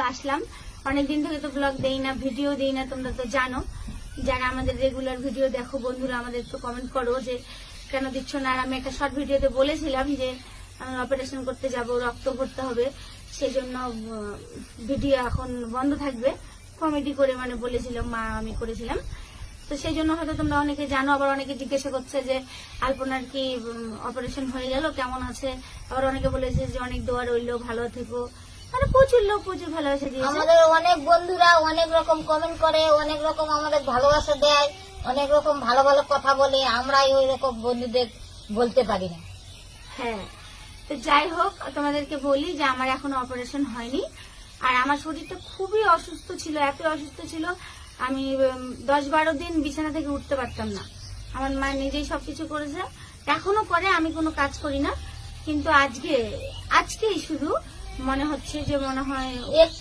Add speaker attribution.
Speaker 1: আসলাম। অনেকদিন থেকে তো ব্লগ দেই না, ভিডিও দেই না, তোমরা তো জানো। যারা আমাদের রেগুলার ভিডিও দেখো বন্ধুরা, আমাদের তো কমেন্ট করো যে কেন দিচ্ছ না। আর আমি একটা শর্ট ভিডিওতে বলেছিলাম যে আমি অপারেশন করতে যাব, রক্ত ভরতে হবে, সেই জন্য ভিডিও এখন বন্ধ থাকবে। কমেডি করে মানে বলেছিলাম, মা আমি করেছিলাম। তো সেই জন্য হয়তো তোমরা অনেকে জানো, আবার অনেকে জিজ্ঞাসা করছে যে আলপনার কি অপারেশন হয়ে গেল, কেমন আছে। আবার অনেকে বলেছে যে অনেক দোয়া রইলো, ভালো থেকো। মানে প্রচুর লোক প্রচুর ভালোবাসা দিয়েছে।
Speaker 2: আমাদের অনেক বন্ধুরা অনেক রকম কমেন্ট করে, অনেক রকম আমাদের ভালোবাসা দেয়, অনেক রকম ভালো ভালো কথা বলে। আমরাই ওই রকম বন্ধুদের বলতে পারি না।
Speaker 1: হ্যাঁ, তো যাই হোক, তোমাদেরকে বলি যে আমার এখনো অপারেশন হয়নি। আর আমার শরীরটা খুবই অসুস্থ ছিল, এত অসুস্থ ছিল আমি 10-12 দিন বিছানা থেকে উঠতে পারতাম না। আমার মা নিজেই সবকিছু করেছে, এখনো করে, আমি কোনো কাজ করি না। কিন্তু আজকেই শুধু মনে হচ্ছে যে মনে হয়